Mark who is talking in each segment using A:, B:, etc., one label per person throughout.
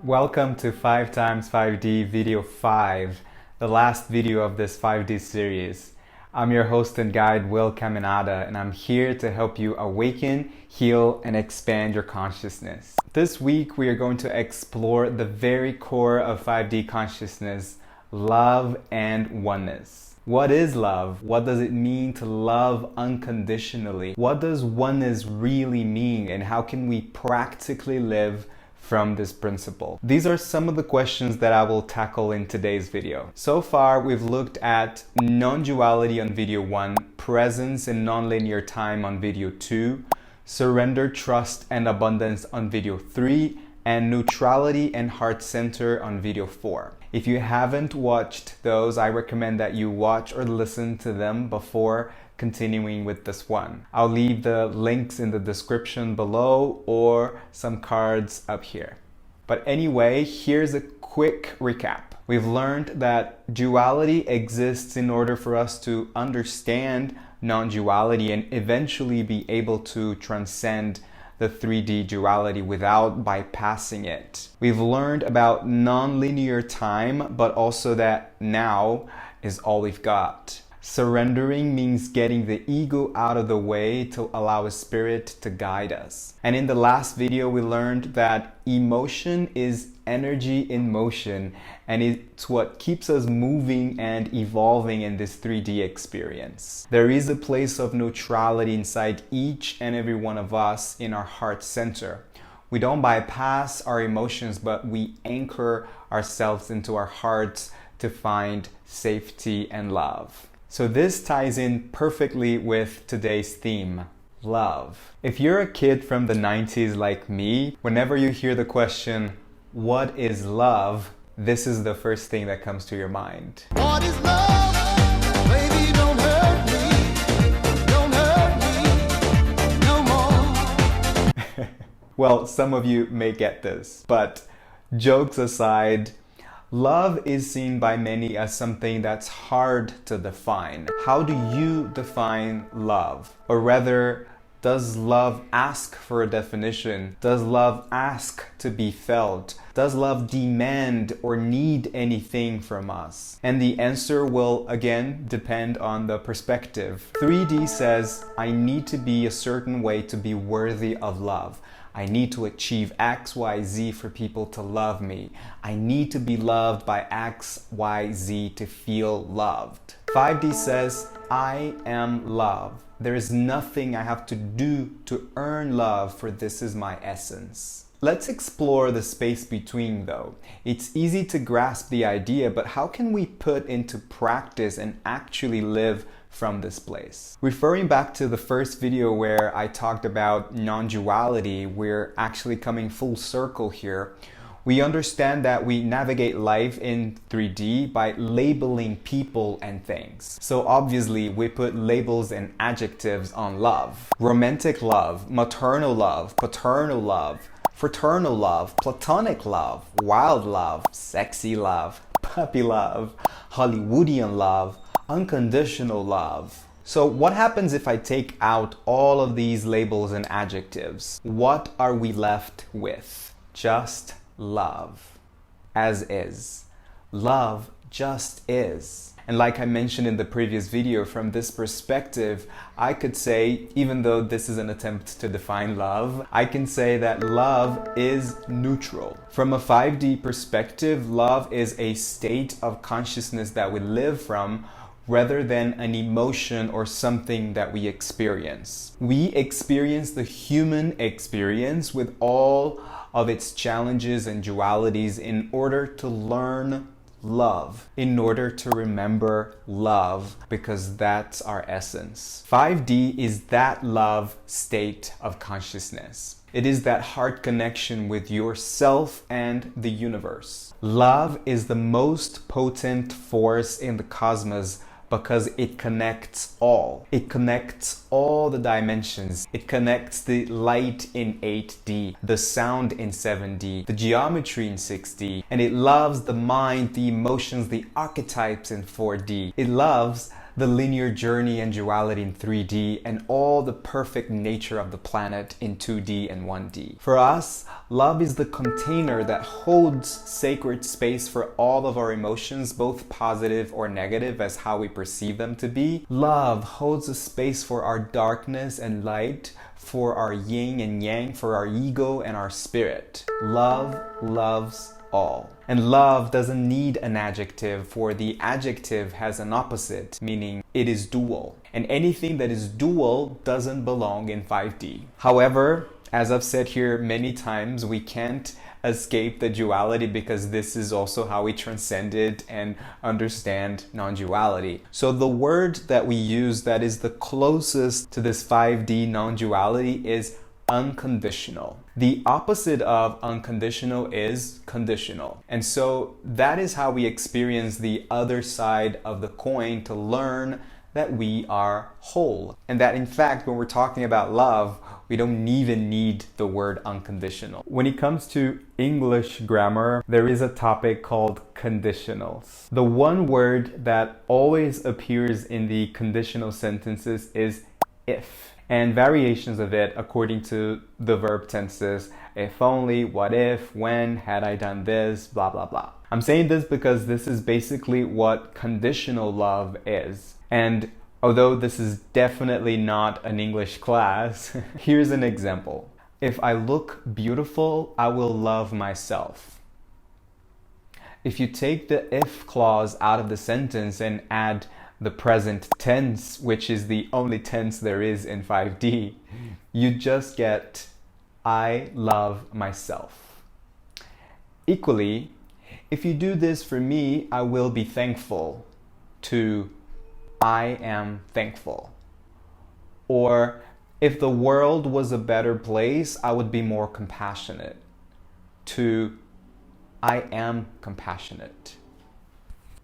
A: Welcome to 5 times 5D video 5, the last video of this 5D series. I'm your host and guide, Will Caminada, and I'm here to help you awaken, heal, and expand your consciousness. This week, we are going to explore the very core of 5D consciousness, love and oneness. What is love? What does it mean to love unconditionally? What does oneness really mean, and how can we practically live from this principle? These are some of the questions that I will tackle in today's video. So far, we've looked at non-duality on video 1, presence and nonlinear time on video 2, surrender, trust, and abundance on video 3, and neutrality and heart center on video 4. If you haven't watched those, I recommend that you watch or listen to them before continuing with this one. I'll leave the links in the description below or some cards up here. But anyway, here's a quick recap. We've learned that duality exists in order for us to understand non-duality and eventually be able to transcend the 3D duality without bypassing it. We've learned about non-linear time, but also that now is all we've got. Surrendering means getting the ego out of the way to allow a spirit to guide us. And in the last video, we learned that emotion is energy in motion, and it's what keeps us moving and evolving in this 3D experience. There is a place of neutrality inside each and every one of us in our heart center. We don't bypass our emotions, but we anchor ourselves into our hearts to find safety and love. So this ties in perfectly with today's theme, love. If you're a kid from the 90s like me, whenever you hear the question, what is love? This is the first thing that comes to your mind.
B: What is love? Baby, don't hurt me no more.
A: Well, some of you may get this, but jokes aside, love is seen by many as something that's hard to define. How do you define love? Or rather, does love ask for a definition? Does love ask to be felt? Does love demand or need anything from us? And the answer will, again, depend on the perspective. 3D says, I need to be a certain way to be worthy of love. I need to achieve X, Y, Z for people to love me. I need to be loved by X, Y, Z to feel loved. 5D says, I am love. There is nothing I have to do to earn love, for this is my essence. Let's explore the space between though. It's easy to grasp the idea, but how can we put into practice and actually live from this place? Referring back to the first video where I talked about non-duality, we're actually coming full circle here. We understand that we navigate life in 3D by labeling people and things. So obviously we put labels and adjectives on love. Romantic love, maternal love, paternal love, fraternal love, platonic love, wild love, sexy love, puppy love, Hollywoodian love, unconditional love. So what happens if I take out all of these labels and adjectives? What are we left with? Just love. As is. Love just is. And like I mentioned in the previous video, from this perspective, I could say, even though this is an attempt to define love, I can say that love is neutral. From a 5D perspective, love is a state of consciousness that we live from, rather than an emotion or something that we experience. We experience the human experience with all of its challenges and dualities in order to learn love, in order to remember love, because that's our essence. 5D is that love state of consciousness. It is that heart connection with yourself and the universe. Love is the most potent force in the cosmos because it connects all. It connects all the dimensions. It connects the light in 8D, the sound in 7D, the geometry in 6D, and it loves the mind, the emotions, the archetypes in 4D. It loves the linear journey and duality in 3D, and all the perfect nature of the planet in 2D and 1D. For us, love is the container that holds sacred space for all of our emotions, both positive or negative as how we perceive them to be. Love holds a space for our darkness and light, for our yin and yang, for our ego and our spirit. Love loves all. And love doesn't need an adjective, for the adjective has an opposite, meaning it is dual. And anything that is dual doesn't belong in 5D. However, as I've said here many times, we can't escape the duality because this is also how we transcend it and understand non-duality. So the word that we use that is the closest to this 5D non-duality is unconditional. The opposite of unconditional is conditional. And so that is how we experience the other side of the coin, to learn that we are whole. And that in fact, when we're talking about love, we don't even need the word unconditional. When it comes to English grammar, there is a topic called conditionals. The one word that always appears in the conditional sentences is if, and variations of it according to the verb tenses: if only, what if, when, had I done this, blah, blah, blah. I'm saying this because this is basically what conditional love is. And although this is definitely not an English class, here's an example. If I look beautiful, I will love myself. If you take the if clause out of the sentence and add the present tense, which is the only tense there is in 5D, you just get I love myself. Equally, if you do this for me, I will be thankful, to I am thankful. Or if the world was a better place, I would be more compassionate, to I am compassionate.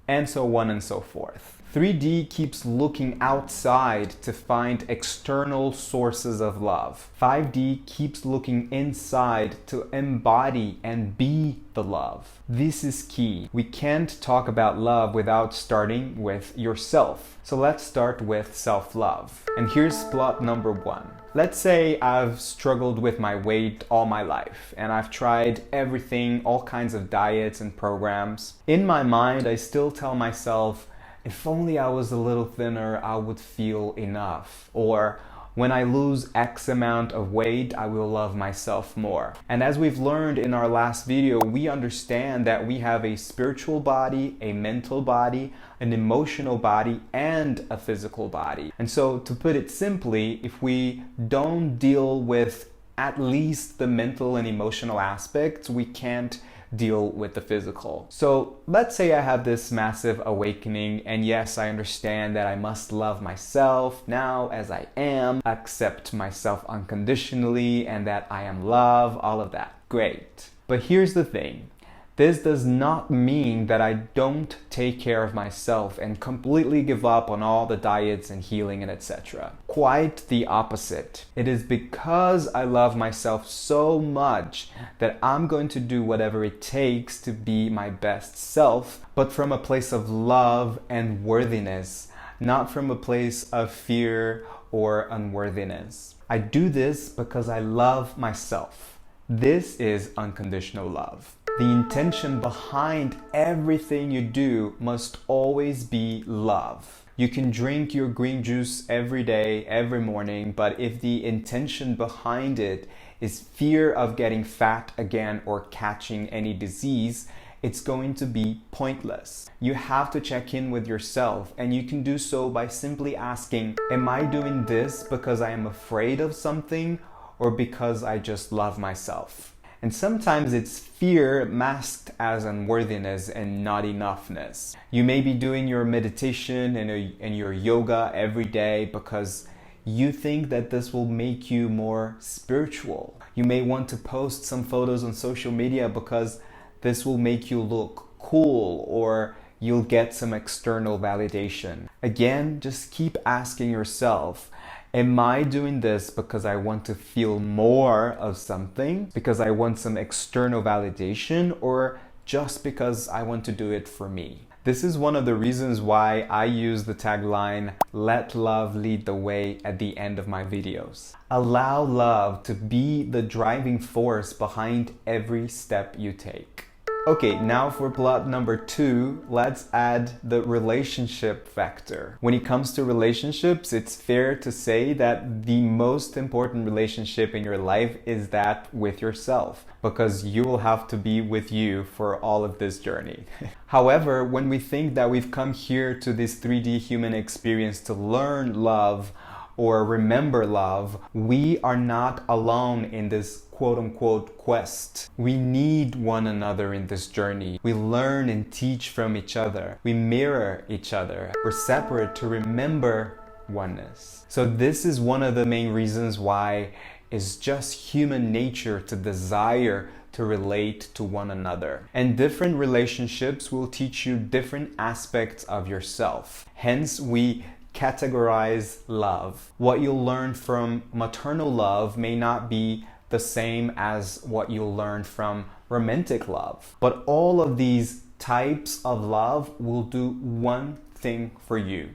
A: And so on and so forth. 3D keeps looking outside to find external sources of love. 5D keeps looking inside to embody and be the love. This is key. We can't talk about love without starting with yourself. So let's start with self-love. And here's plot number 1. Let's say I've struggled with my weight all my life, and I've tried everything, all kinds of diets and programs. In my mind, I still tell myself, if only I was a little thinner, I would feel enough. Or when I lose X amount of weight, I will love myself more. And as we've learned in our last video, we understand that we have a spiritual body, a mental body, an emotional body, and a physical body. And so to put it simply, if we don't deal with at least the mental and emotional aspects, we can't deal with the physical. So let's say I have this massive awakening, and yes, I understand that I must love myself now as I am, accept myself unconditionally, and that I am love, all of that. Great. But here's the thing. This does not mean that I don't take care of myself and completely give up on all the diets and healing and etc. Quite the opposite. It is because I love myself so much that I'm going to do whatever it takes to be my best self, but from a place of love and worthiness, not from a place of fear or unworthiness. I do this because I love myself. This is unconditional love. The intention behind everything you do must always be love. You can drink your green juice every day, every morning, but if the intention behind it is fear of getting fat again or catching any disease, it's going to be pointless. You have to check in with yourself, and you can do so by simply asking, am I doing this because I am afraid of something or because I just love myself? And sometimes it's fear masked as unworthiness and not enoughness. You may be doing your meditation and your yoga every day because you think that this will make you more spiritual. You may want to post some photos on social media because this will make you look cool, or you'll get some external validation. Again, just keep asking yourself, am I doing this because I want to feel more of something, because I want some external validation, or just because I want to do it for me? This is one of the reasons why I use the tagline, "Let love lead the way" at the end of my videos. Allow love to be the driving force behind every step you take. Okay, now for plot number 2, let's add the relationship factor. When it comes to relationships, it's fair to say that the most important relationship in your life is that with yourself, because you will have to be with you for all of this journey. However, when we think that we've come here to this 3D human experience to learn love or remember love, we are not alone in this quote-unquote quest. We need one another in this journey. We learn and teach from each other. We mirror each other. We're separate to remember oneness. So this is one of the main reasons why it's just human nature to desire to relate to one another. And different relationships will teach you different aspects of yourself. Hence, we categorize love. What you'll learn from maternal love may not be the same as what you'll learn from romantic love. But all of these types of love will do one thing for you: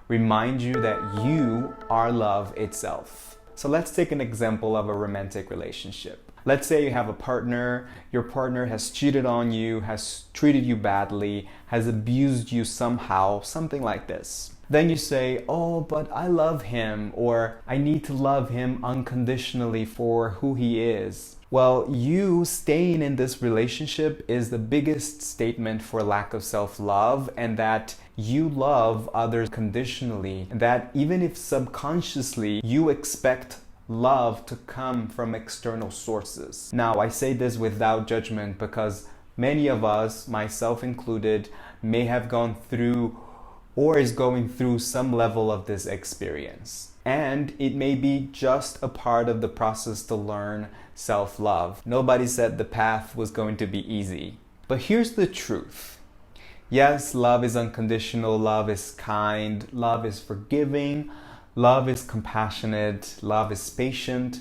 A: remind you that you are love itself. So let's take an example of a romantic relationship. Let's say you have a partner, your partner has cheated on you, has treated you badly, has abused you somehow, something like this. Then you say, "Oh, but I love him," or "I need to love him unconditionally for who he is." Well, you staying in this relationship is the biggest statement for lack of self-love, and that you love others conditionally, and that even if subconsciously you expect love to come from external sources. Now, I say this without judgment because many of us, myself included, may have gone through or is going through some level of this experience. And it may be just a part of the process to learn self-love. Nobody said the path was going to be easy. But here's the truth. Yes, love is unconditional, love is kind, love is forgiving, love is compassionate, love is patient,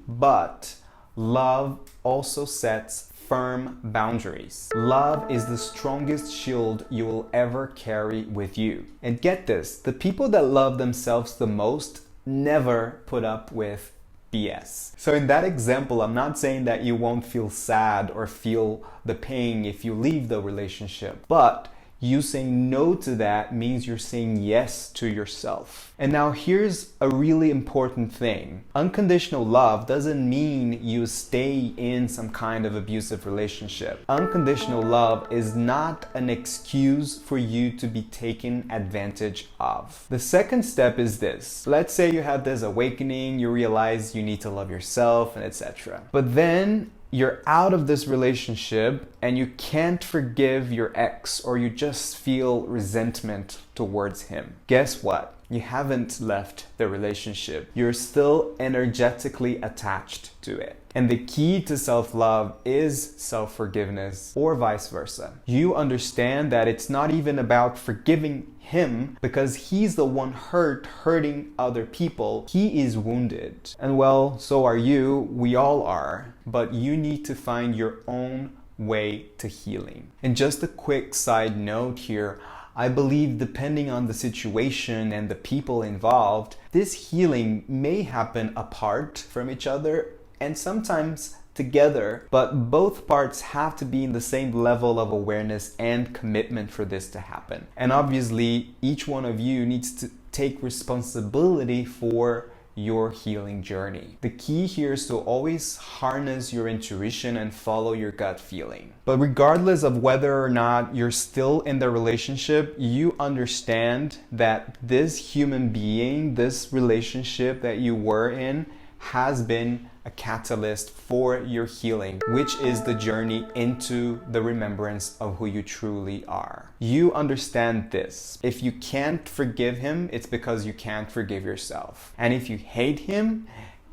A: but love also sets firm boundaries. Love is the strongest shield you will ever carry with you. And get this, the people that love themselves the most never put up with BS. So in that example, I'm not saying that you won't feel sad or feel the pain if you leave the relationship, but you saying no to that means you're saying yes to yourself. And now here's a really important thing. Unconditional love doesn't mean you stay in some kind of abusive relationship. Unconditional love is not an excuse for you to be taken advantage of. The second step is this. Let's say you have this awakening, you realize you need to love yourself, and etc. But then you're out of this relationship and you can't forgive your ex, or you just feel resentment towards him. Guess what? You haven't left the relationship. You're still energetically attached to it. And the key to self-love is self-forgiveness, or vice versa. You understand that it's not even about forgiving him because he's the one hurting other people. He is wounded. And well, so are you. We all are. But you need to find your own way to healing. And just a quick side note here, I believe depending on the situation and the people involved, this healing may happen apart from each other and sometimes together, but both parts have to be in the same level of awareness and commitment for this to happen. And obviously, each one of you needs to take responsibility for your healing journey. The key here is to always harness your intuition and follow your gut feeling. But regardless of whether or not you're still in the relationship, you understand that this human being, this relationship that you were in, has been a catalyst for your healing, which is the journey into the remembrance of who you truly are. You understand this. If you can't forgive him, it's because you can't forgive yourself. And if you hate him,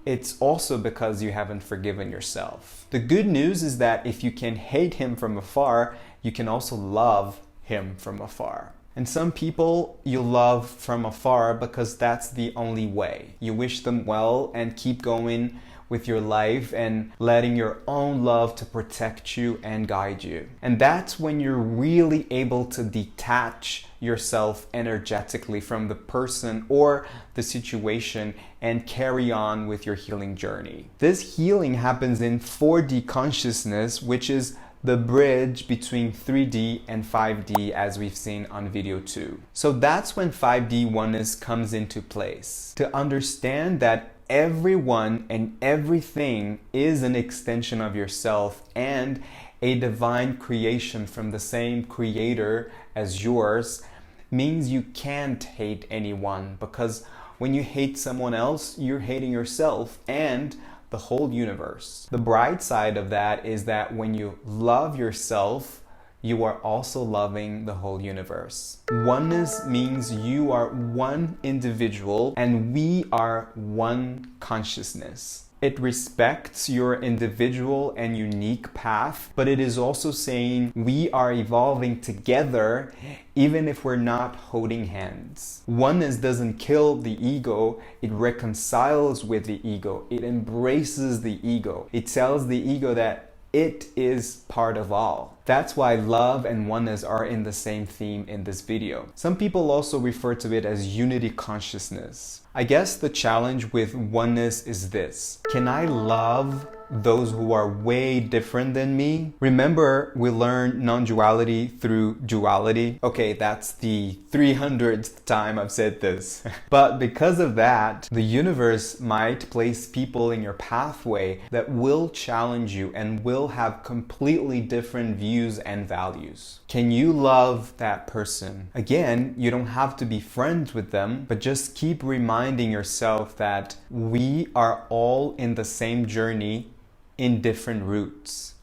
A: it's also because you haven't forgiven yourself. The good news is that if you can hate him from afar, you can also love him from afar. And some people you love from afar because that's the only way. You wish them well and keep going with your life and letting your own love to protect you and guide you. And that's when you're really able to detach yourself energetically from the person or the situation and carry on with your healing journey. This healing happens in 4D consciousness, which is the bridge between 3D and 5D, as we've seen on video 2. So that's when 5D oneness comes into place. To understand that everyone and everything is an extension of yourself and a divine creation from the same creator as yours means you can't hate anyone, because when you hate someone else, you're hating yourself and the whole universe. The bright side of that is that when you love yourself, you are also loving the whole universe. Oneness means you are one individual and we are one consciousness. It respects your individual and unique path, but it is also saying we are evolving together even if we're not holding hands. Oneness doesn't kill the ego, it reconciles with the ego. It embraces the ego. It tells the ego that it is part of all. That's why love and oneness are in the same theme in this video. Some people also refer to it as unity consciousness. I guess the challenge with oneness is this: can I love those who are way different than me? Remember, we learned non-duality through duality. Okay, that's the 300th time I've said this. But because of that, the universe might place people in your pathway that will challenge you and will have completely different views and values. Can you love that person? Again, you don't have to be friends with them, but just keep reminding yourself that we are all in the same journey in different routes.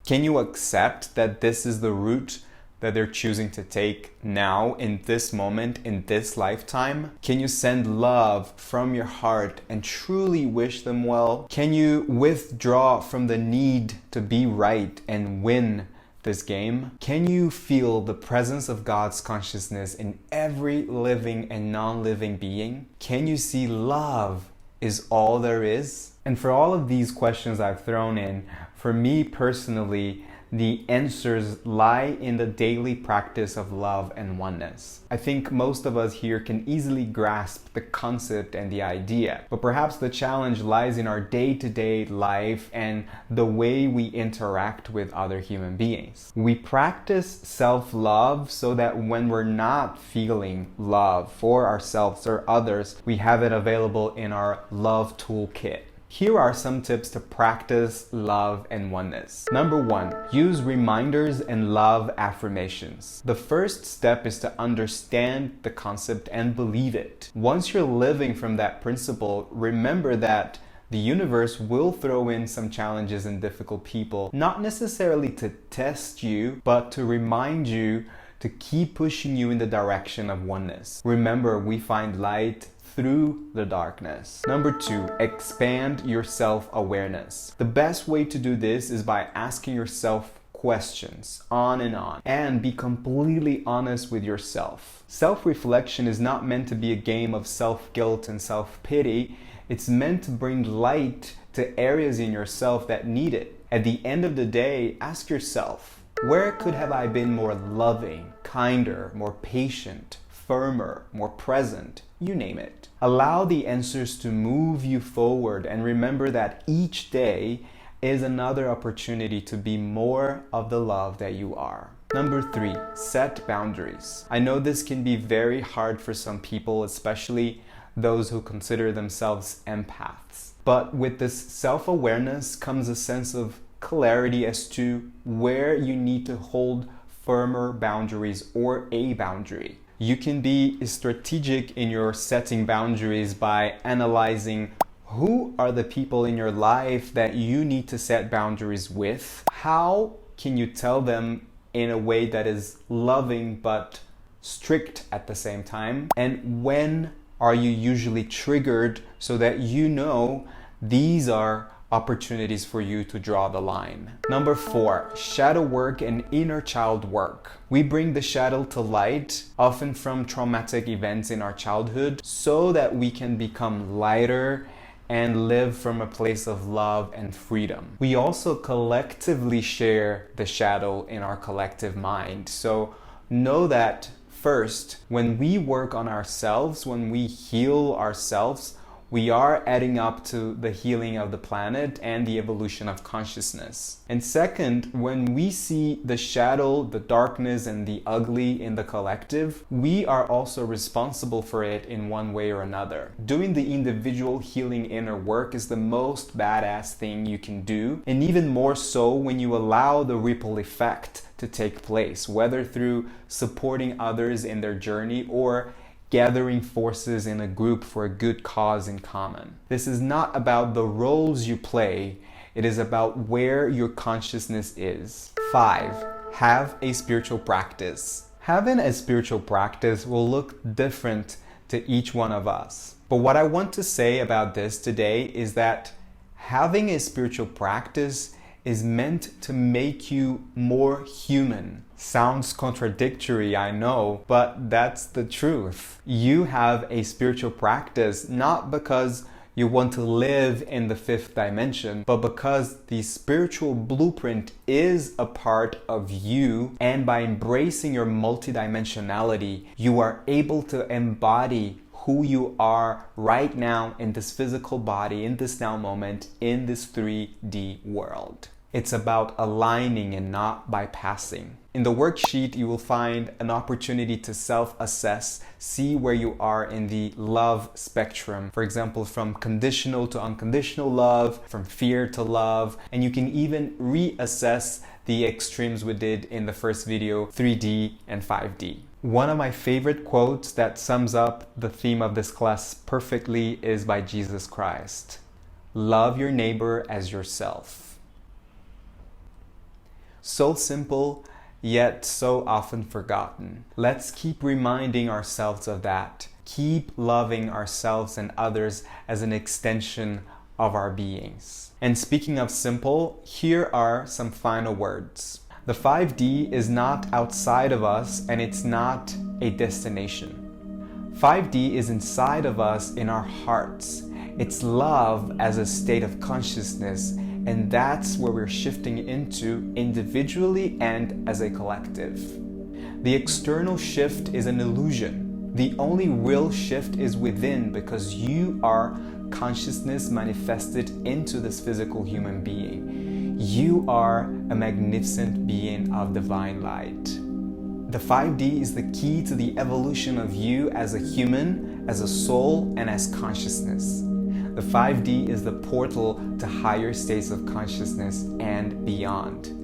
A: Can you accept that this is the route that they're choosing to take now, in this moment, in this lifetime? Can you send love from your heart and truly wish them well? Can you withdraw from the need to be right and win this game? Can you feel the presence of God's consciousness in every living and non-living being? Can you see love is all there is? And for all of these questions I've thrown in, for me personally, the answers lie in the daily practice of love and oneness. I think most of us here can easily grasp the concept and the idea, but perhaps the challenge lies in our day-to-day life and the way we interact with other human beings. We practice self-love so that when we're not feeling love for ourselves or others, we have it available in our love toolkit. Here are some tips to practice love and oneness. Number 1, use reminders and love affirmations. The first step is to understand the concept and believe it. Once you're living from that principle, remember that the universe will throw in some challenges and difficult people, not necessarily to test you, but to remind you to keep pushing you in the direction of oneness. Remember, we find light through the darkness. Number 2, expand your self-awareness. The best way to do this is by asking yourself questions on, and be completely honest with yourself. Self-reflection is not meant to be a game of self-guilt and self-pity. It's meant to bring light to areas in yourself that need it. At the end of the day, ask yourself, where could have I been more loving, kinder, more patient, firmer, more present? You name it. Allow the answers to move you forward, and remember that each day is another opportunity to be more of the love that you are. Number 3, set boundaries. I know this can be very hard for some people, especially those who consider themselves empaths. But with this self-awareness comes a sense of clarity as to where you need to hold firmer boundaries or a boundary. You can be strategic in your setting boundaries by analyzing who are the people in your life that you need to set boundaries with. How can you tell them in a way that is loving but strict at the same time? And when are you usually triggered so that you know these are opportunities for you to draw the line? Number 4, shadow work and inner child work. We bring the shadow to light, often from traumatic events in our childhood, so that we can become lighter and live from a place of love and freedom. We also collectively share the shadow in our collective mind. So know that first, when we work on ourselves, when we heal ourselves, we are adding up to the healing of the planet and the evolution of consciousness. And second, when we see the shadow, the darkness, and the ugly in the collective, we are also responsible for it in one way or another. Doing the individual healing inner work is the most badass thing you can do, and even more so when you allow the ripple effect to take place, whether through supporting others in their journey or gathering forces in a group for a good cause in common. This is not about the roles you play, it is about where your consciousness is. 5. Have a spiritual practice. Having a spiritual practice will look different to each one of us. But what I want to say about this today is that having a spiritual practice is meant to make you more human. Sounds contradictory, I know, but that's the truth. You have a spiritual practice not because you want to live in the fifth dimension, but because the spiritual blueprint is a part of you, and by embracing your multidimensionality, you are able to embody who you are right now in this physical body, in this now moment, in this 3D world. It's about aligning and not bypassing. In the worksheet, you will find an opportunity to self-assess, see where you are in the love spectrum. For example, from conditional to unconditional love, from fear to love, and you can even reassess the extremes we did in the first video, 3D and 5D. One of my favorite quotes that sums up the theme of this class perfectly is by Jesus Christ. Love your neighbor as yourself. So simple, yet so often forgotten. Let's keep reminding ourselves of that. Keep loving ourselves and others as an extension of our beings. And speaking of simple, here are some final words. The 5D is not outside of us, and it's not a destination. 5D is inside of us in our hearts. It's love as a state of consciousness, and that's where we're shifting into individually and as a collective. The external shift is an illusion. The only real shift is within, because you are consciousness manifested into this physical human being. You are a magnificent being of divine light. The 5D is the key to the evolution of you as a human, as a soul, and as consciousness. The 5D is the portal to higher states of consciousness and beyond.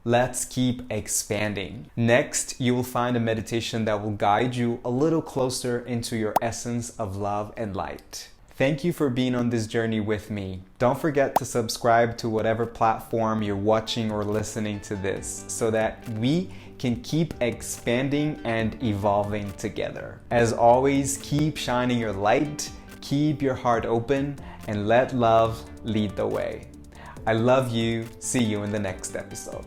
A: Let's keep expanding. Next, you will find a meditation that will guide you a little closer into your essence of love and light. Thank you for being on this journey with me. Don't forget to subscribe to whatever platform you're watching or listening to this, so that we can keep expanding and evolving together. As always, keep shining your light, keep your heart open, and let love lead the way. I love you. See you in the next episode.